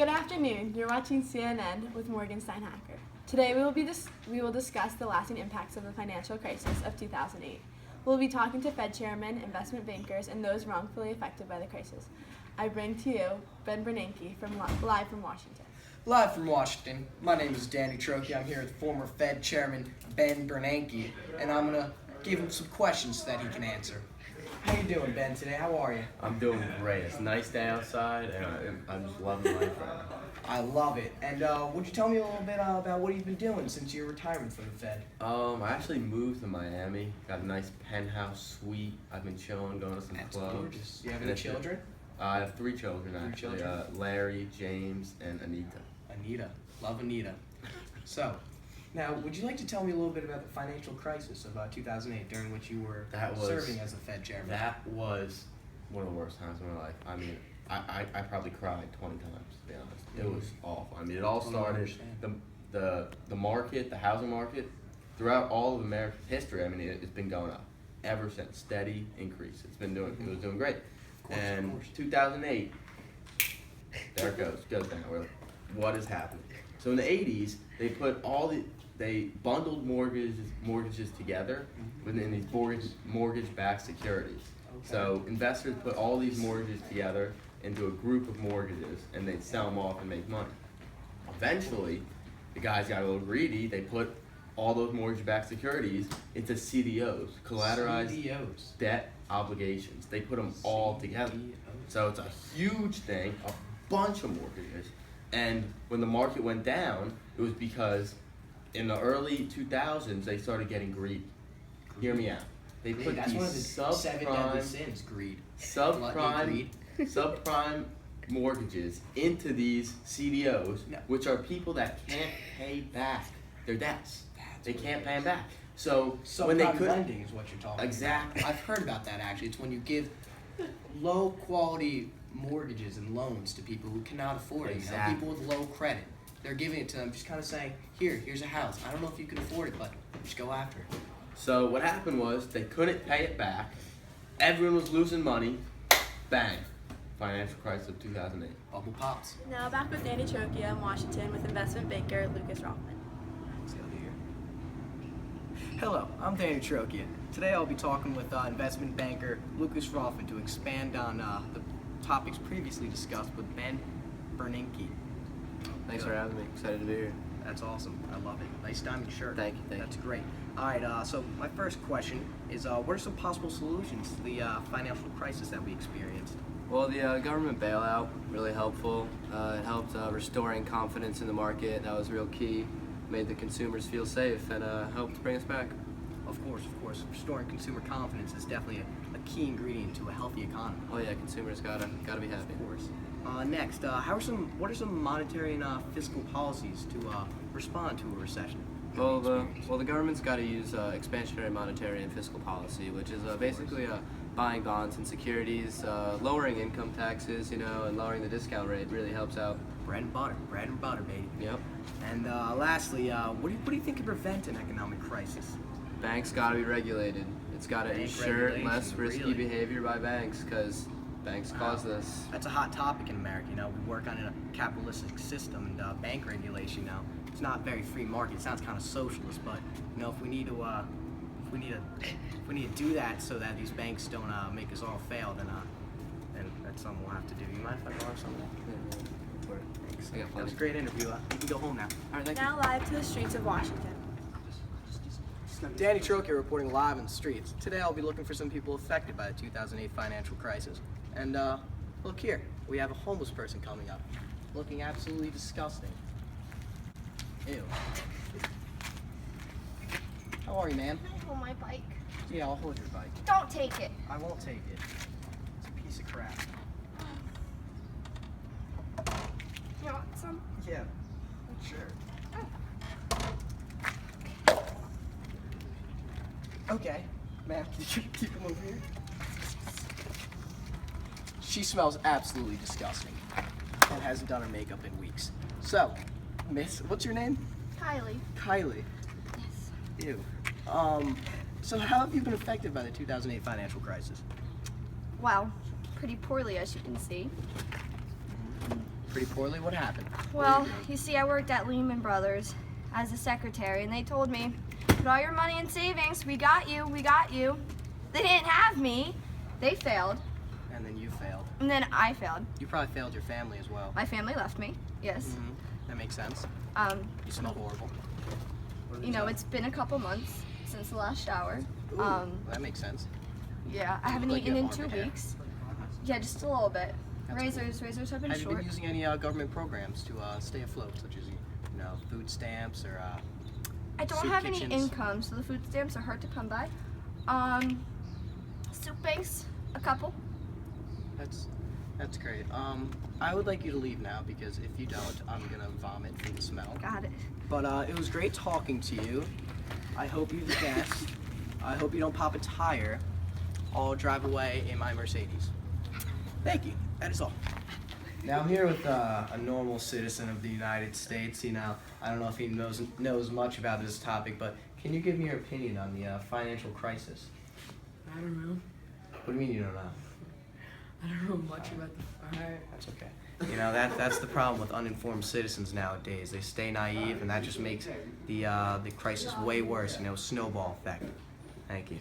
Good afternoon. You're watching CNN with Morgan Steinhacker. Today we will discuss the lasting impacts of the financial crisis of 2008. We'll be talking to Fed chairmen, investment bankers, and those wrongfully affected by the crisis. I bring to you Ben Bernanke live from Washington. Live from Washington, my name is Danny Trocchi. I'm here with former Fed Chairman Ben Bernanke, and I'm going to give him some questions that he can answer. How you doing, Ben, today? How are you? I'm doing great. It's a nice day outside, and I'm just loving life right now. I love it. And would you tell me a little bit about what you've been doing since your retirement from the Fed? I actually moved to Miami. Got a nice penthouse suite. I've been chilling, going to some That's clubs. gorgeous. Do you have And any it's- children? I have 3 children, actually. children? Larry, James, and Anita. Anita. Love Anita. So, now, would you like to tell me a little bit about the financial crisis of 2008 during which you were serving as a Fed Chairman? That was one of the worst times of my life. I mean, I probably cried 20 times, to be honest. It was awful. I mean, it all started, the market, the housing market, throughout all of American history, I mean, it's been going up ever since. Steady increase. It was doing great. And 2008, there it goes down. We're like, what is happening? So in the 80s, they bundled mortgages together within these mortgage-backed securities. Okay. So investors put all these mortgages together into a group of mortgages, and they'd sell them off and make money. Eventually, the guys got a little greedy. They put all those mortgage-backed securities into CDOs, collateralized debt obligations. They put them all together. So it's a huge thing, a bunch of mortgages. And when the market went down, it was because in the early 2000s, they started getting greedy. Hear me out. They put That's one of the these 7 deadly sins, greed. Gluttony, subprime mortgages into these CDOs, No. which are people that can't pay back their debts. They can't pay them back. So when they Subprime could lending is what you're talking exactly. about. I've heard about that, actually. It's when you give low quality mortgages and loans to people who cannot afford it. Exactly. People with low credit. They're giving it to them, just kind of saying, here's a house. I don't know if you can afford it, but just go after it. So what happened was they couldn't pay it back. Everyone was losing money. Bang. Financial crisis of 2008. Bubble pops. Now back with Danny Trocchi in Washington with investment banker Lucas Rothman. Let's go here. Hello, I'm Danny Trocchi. Today I'll be talking with investment banker Lucas Rothman to expand on the topics previously discussed with Ben Bernanke. Thanks for having me. Excited to be here. That's awesome. I love it. Nice diamond shirt. Thank you. That's great. All right. So my first question is, what are some possible solutions to the financial crisis that we experienced? Well, the government bailout, really helpful. It helped restoring confidence in the market. That was real key. Made the consumers feel safe and helped bring us back. Of course. Restoring consumer confidence is definitely a key ingredient to a healthy economy. Oh yeah, consumers gotta be happy. Of course. Next, what are some monetary and fiscal policies to respond to a recession? Well, the government's got to use expansionary monetary and fiscal policy, which is basically buying bonds and securities, lowering income taxes, and lowering the discount rate really helps out. Bread and butter, baby. Yep. And lastly, what do you think could prevent an economic crisis? Banks got to be regulated. It's got to Bank ensure regulation, less risky really? behavior by banks, because banks cause this. That's a hot topic in America. We work on a capitalistic system, and bank regulation now. It's not very free market. It sounds kind of socialist, but if we need to do that so that these banks don't make us all fail, then that's something we'll have to do. You mind if I borrow something? Thanks. I got That was plenty. a great interview. You can go home now. All right, thank you. Now live to the streets of Washington. Danny Trocchi reporting live on the streets. Today I'll be looking for some people affected by the 2008 financial crisis. And look here, we have a homeless person coming up, looking absolutely disgusting. Ew. How are you, ma'am? Can I hold my bike? Yeah, I'll hold your bike. Don't take it. I won't take it. It's a piece of crap. You want some? Yeah, sure. Okay, ma'am, can you keep him over here? She smells absolutely disgusting and hasn't done her makeup in weeks. So, miss, what's your name? Kylie. Kylie. Yes. Ew. So how have you been affected by the 2008 financial crisis? Wow. Pretty poorly, as you can see. pretty poorly. What happened? Well, you see, I worked at Lehman Brothers as a secretary, and they told me, put all your money in savings. We got you. We got you. They didn't have me. They failed, And then you failed. and then I failed. You probably failed your family as well. My family left me. Yes. Mm-hmm. That makes sense. You smell horrible. You know, it's been a couple months since the last shower. Well, that makes sense. Yeah, I You haven't look like eaten you in have 2 morbid hair. weeks. Yeah, just a little bit. That's Razors have been Have you short. been using any government programs to stay afloat, such as food stamps or? I don't soup have any kitchens? income, so the food stamps are hard to come by. Soup banks, a couple. That's great. I would like you to leave now because if you don't, I'm gonna vomit from the smell. Got it. But it was great talking to you. I hope you're the best. I hope you don't pop a tire. I'll drive away in my Mercedes. Thank you. That is all. Now I'm here with a normal citizen of the United States. I don't know if he knows much about this topic, but can you give me your opinion on the financial crisis? I don't know. What do you mean you don't know? I don't know much about the fire. That's okay. That's the problem with uninformed citizens nowadays. They stay naive, and that just makes the crisis way worse. Snowball effect. Thank you.